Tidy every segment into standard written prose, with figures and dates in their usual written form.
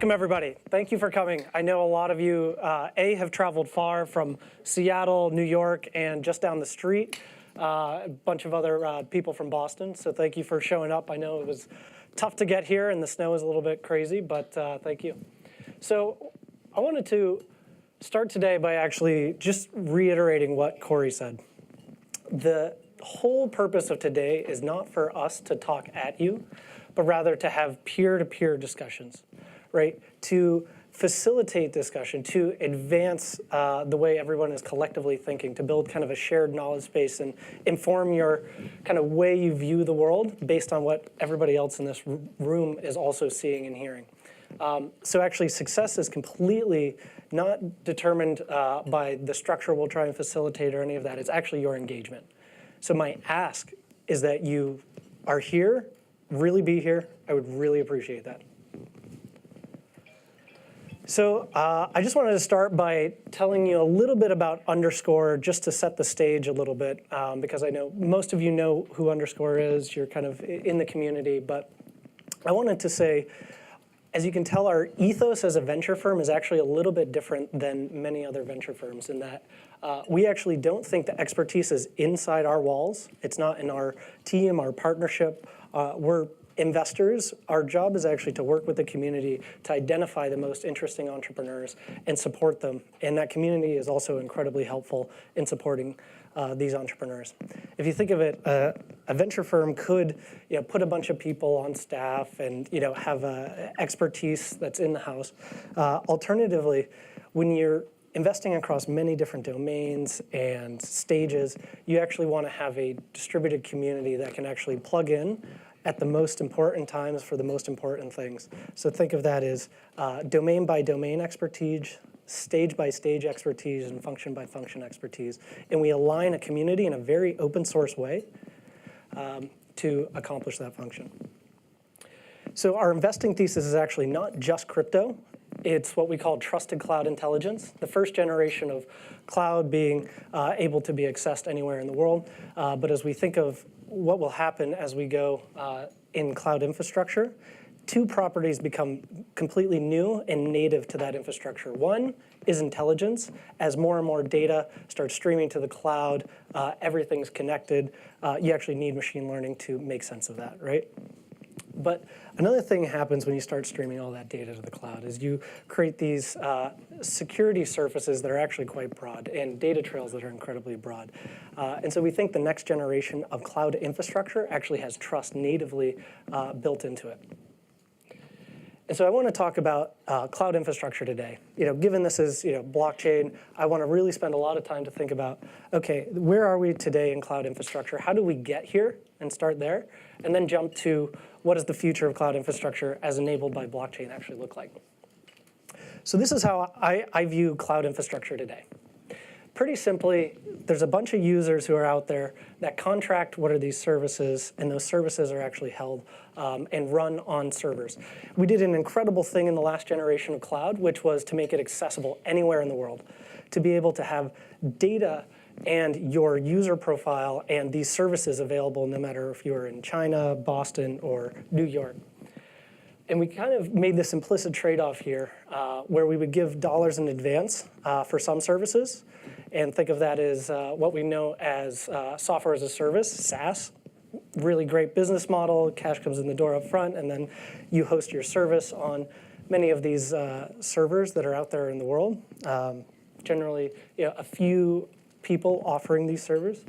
Welcome, everybody. Thank you for coming. I know a lot of you, have traveled far from Seattle, New York, and just down the street. A bunch of other people from Boston, so thank you for showing up. I know it was tough to get here, and the snow is a little bit crazy, but thank you. So I wanted to start today by actually just reiterating what Corey said. The whole purpose of today is not for us to talk at you, but rather to have peer-to-peer discussions, right? To facilitate discussion, to advance the way everyone is collectively thinking, to build kind of a shared knowledge base and inform your kind of way you view the world based on what everybody else in this room is also seeing and hearing. So actually success is completely not determined by the structure we'll try and facilitate or any of that. It's actually your engagement. So my ask is that you are here, really be here. I would really appreciate that. So I just wanted to start by telling you a little bit about Underscore, just to set the stage a little bit, because I know most of you know who Underscore is. You're kind of in the community. But I wanted to say, as you can tell, our ethos as a venture firm is actually a little bit different than many other venture firms in that we actually don't think the expertise is inside our walls. It's not in our team, our partnership. We're investors. Our job is actually to work with the community to identify the most interesting entrepreneurs and support them. And that community is also incredibly helpful in supporting these entrepreneurs. If you think of it, a venture firm could put a bunch of people on staff and have expertise that's in the house. Alternatively, when you're investing across many different domains and stages, you actually want to have a distributed community that can actually plug in at the most important times for the most important things. So think of that as domain by domain expertise, stage by stage expertise, and function by function expertise. And we align a community in a very open source way to accomplish that function. So our investing thesis is actually not just crypto. It's what we call trusted cloud intelligence, the first generation of cloud being able to be accessed anywhere in the world. But as we think of what will happen as we go in cloud infrastructure, two properties become completely new and native to that infrastructure. One is intelligence. As more and more data starts streaming to the cloud, everything's connected. You actually need machine learning to make sense of that, right? But another thing happens when you start streaming all that data to the cloud is you create these security surfaces that are actually quite broad and data trails that are incredibly broad. And so we think the next generation of cloud infrastructure actually has trust natively built into it. And so I want to talk about cloud infrastructure today. Given this is blockchain, I want to really spend a lot of time to think about, okay, where are we today in cloud infrastructure? How do we get here and start there? And then jump to what does the future of cloud infrastructure as enabled by blockchain actually look like? So this is how I view cloud infrastructure today. Pretty simply, there's a bunch of users who are out there that contract what are these services, and those services are actually held and run on servers. We did an incredible thing in the last generation of cloud, which was to make it accessible anywhere in the world, to be able to have data and your user profile and these services available no matter if you're in China, Boston, or New York. And we kind of made this implicit trade-off here where we would give dollars in advance for some services, and think of that as what we know as software as a service, SaaS. Really great business model, cash comes in the door up front, and then you host your service on many of these servers that are out there in the world. Generally, a few people offering these servers.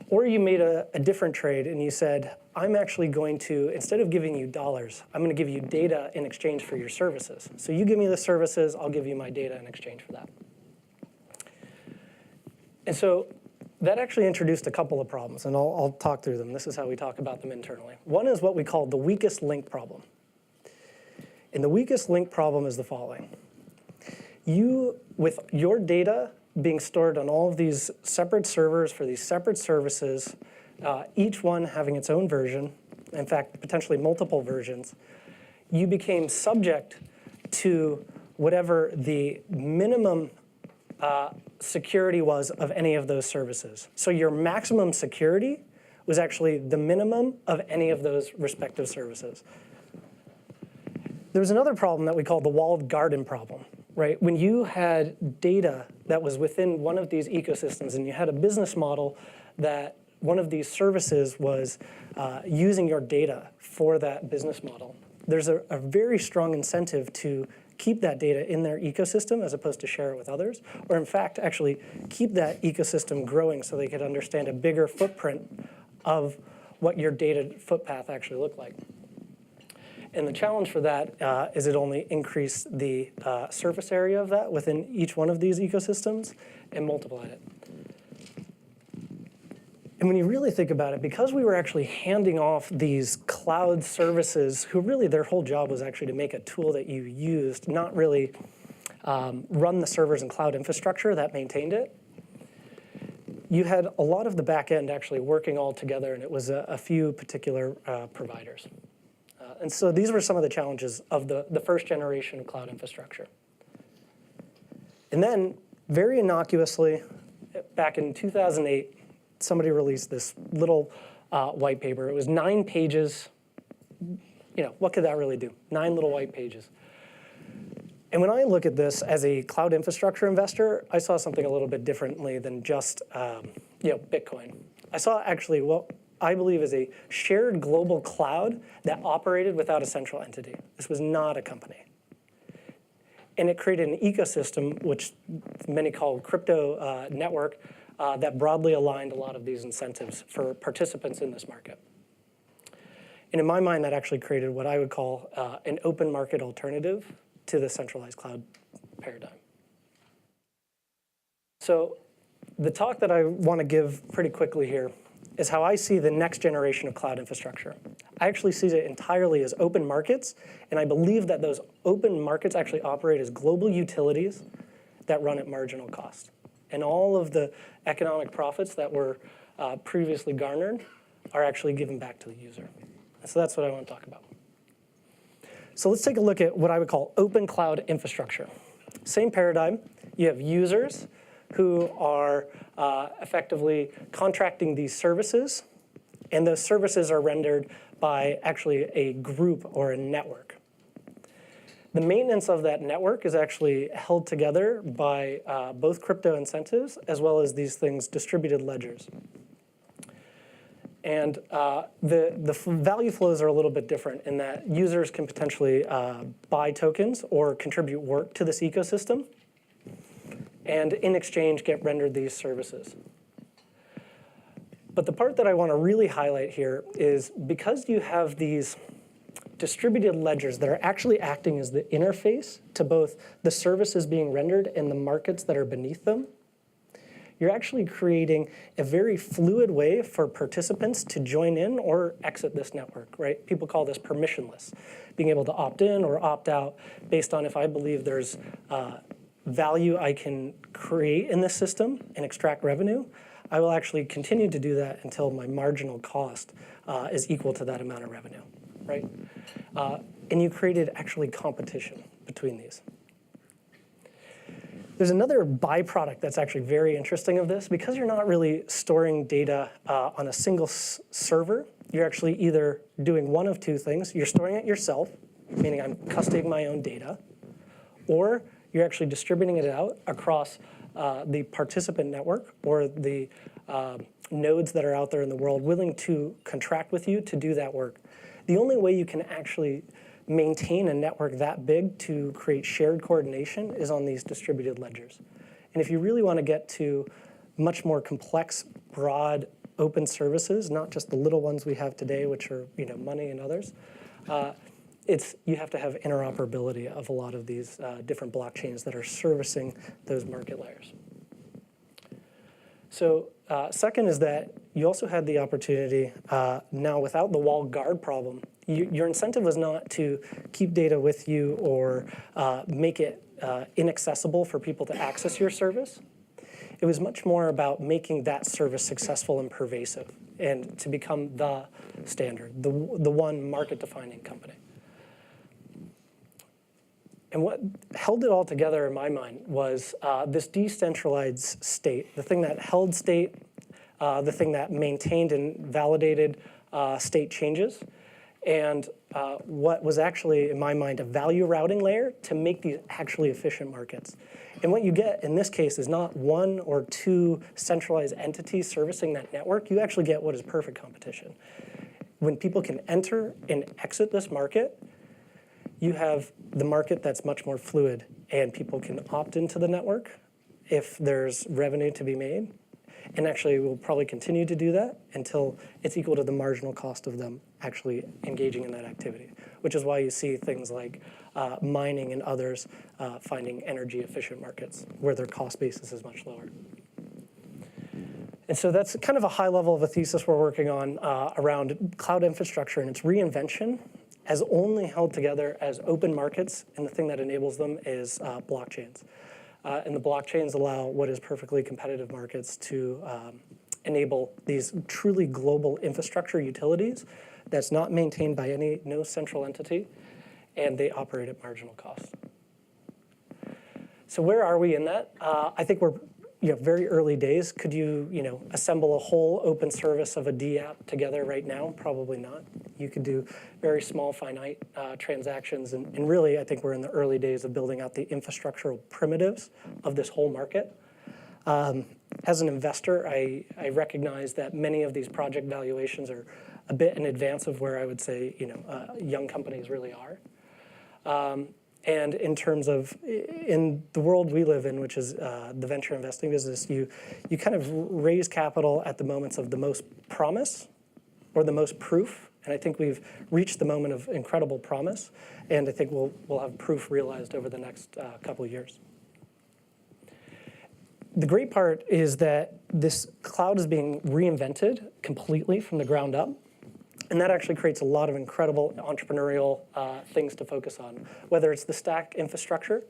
Or you made a different trade and you said, I'm actually going to, instead of giving you dollars, I'm going to give you data in exchange for your services. So you give me the services, I'll give you my data in exchange for that. And so that actually introduced a couple of problems, and I'll talk through them. This is how we talk about them internally. One is what we call the weakest link problem. And the weakest link problem is the following. You, with your data being stored on all of these separate servers for these separate services, each one having its own version, in fact, potentially multiple versions, you became subject to whatever the minimum security was of any of those services. So your maximum security was actually the minimum of any of those respective services. There was another problem that we called the walled garden problem, right? When you had data that was within one of these ecosystems and you had a business model that one of these services was using your data for that business model, there's a very strong incentive to keep that data in their ecosystem as opposed to share it with others, or in fact, actually keep that ecosystem growing so they could understand a bigger footprint of what your data footpath actually looked like. And the challenge for that is it only increased the surface area of that within each one of these ecosystems and multiplied it. And when you really think about it, because we were actually handing off these cloud services, who really their whole job was actually to make a tool that you used, not really run the servers and cloud infrastructure that maintained it, you had a lot of the back end actually working all together, and it was a few particular providers. And so these were some of the challenges of the first generation of cloud infrastructure. And then, very innocuously, back in 2008, somebody released this little white paper. It was 9 pages. You know, what could that really do? 9 little white pages. And when I look at this as a cloud infrastructure investor, I saw something a little bit differently than just Bitcoin. I saw actually what I believe is a shared global cloud that operated without a central entity. This was not a company. And it created an ecosystem, which many call crypto network, that broadly aligned a lot of these incentives for participants in this market. And in my mind, that actually created what I would call an open market alternative to the centralized cloud paradigm. So the talk that I want to give pretty quickly here is how I see the next generation of cloud infrastructure. I actually see it entirely as open markets, and I believe that those open markets actually operate as global utilities that run at marginal cost. And all of the economic profits that were previously garnered are actually given back to the user. So that's what I want to talk about. So let's take a look at what I would call open cloud infrastructure. Same paradigm. You have users who are effectively contracting these services, and those services are rendered by actually a group or a network. The maintenance of that network is actually held together by both crypto incentives as well as these things, distributed ledgers. And the value flows are a little bit different in that users can potentially buy tokens or contribute work to this ecosystem, and in exchange get rendered these services. But the part that I want to really highlight here is because you have these distributed ledgers that are actually acting as the interface to both the services being rendered and the markets that are beneath them, you're actually creating a very fluid way for participants to join in or exit this network, right? People call this permissionless, being able to opt in or opt out based on if I believe there's value I can create in this system and extract revenue. I will actually continue to do that until my marginal cost is equal to that amount of revenue, right? And you created actually competition between these. There's another byproduct that's actually very interesting of this. Because you're not really storing data on a single server, you're actually either doing one of two things. You're storing it yourself, meaning I'm custodying my own data, or you're actually distributing it out across the participant network or the nodes that are out there in the world willing to contract with you to do that work. The only way you can actually maintain a network that big to create shared coordination is on these distributed ledgers. And if you really want to get to much more complex, broad, open services, not just the little ones we have today, which are money and others, you have to have interoperability of a lot of these different blockchains that are servicing those market layers. So second is that you also had the opportunity, now without the walled garden problem, your incentive was not to keep data with you or make it inaccessible for people to access your service. It was much more about making that service successful and pervasive and to become the standard, the one market-defining company. And what held it all together in my mind was this decentralized state, the thing that held state, the thing that maintained and validated state changes, and what was actually, in my mind, a value routing layer to make these actually efficient markets. And what you get in this case is not one or two centralized entities servicing that network. You actually get what is perfect competition. When people can enter and exit this market, you have the market that's much more fluid, and people can opt into the network if there's revenue to be made. And actually, we'll probably continue to do that until it's equal to the marginal cost of them actually engaging in that activity, which is why you see things like mining and others finding energy efficient markets where their cost basis is much lower. And so that's kind of a high level of a thesis we're working on around cloud infrastructure and its reinvention as only held together as open markets, and the thing that enables them is blockchains. And the blockchains allow what is perfectly competitive markets to enable these truly global infrastructure utilities that's not maintained by no central entity, and they operate at marginal cost. So where are we in that? I think we're very early days. Could you assemble a whole open service of a D app together right now? Probably not. You could do very small finite transactions, and really I think we're in the early days of building out the infrastructural primitives of this whole market. As an investor, I recognize that many of these project valuations are a bit in advance of where I would say young companies really are. And in terms of, in the world we live in, which is the venture investing business, you kind of raise capital at the moments of the most promise or the most proof. And I think we've reached the moment of incredible promise. And I think we'll have proof realized over the next couple of years. The great part is that this cloud is being reinvented completely from the ground up. And that actually creates a lot of incredible entrepreneurial things to focus on, whether it's the stack infrastructure.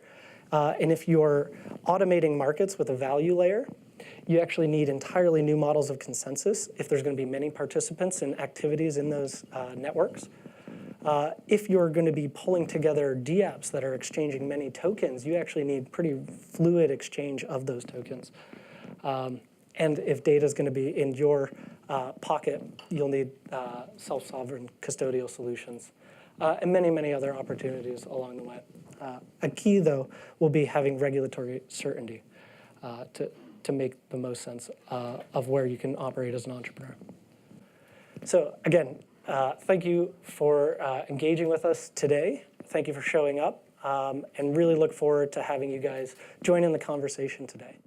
And if you're automating markets with a value layer, you actually need entirely new models of consensus if there's going to be many participants and activities in those networks. If you're going to be pulling together DApps that are exchanging many tokens, you actually need pretty fluid exchange of those tokens. And if data is going to be in your pocket, you'll need self-sovereign custodial solutions and many, many other opportunities along the way. A key, though, will be having regulatory certainty to make the most sense of where you can operate as an entrepreneur. So again, thank you for engaging with us today. Thank you for showing up, and really look forward to having you guys join in the conversation today.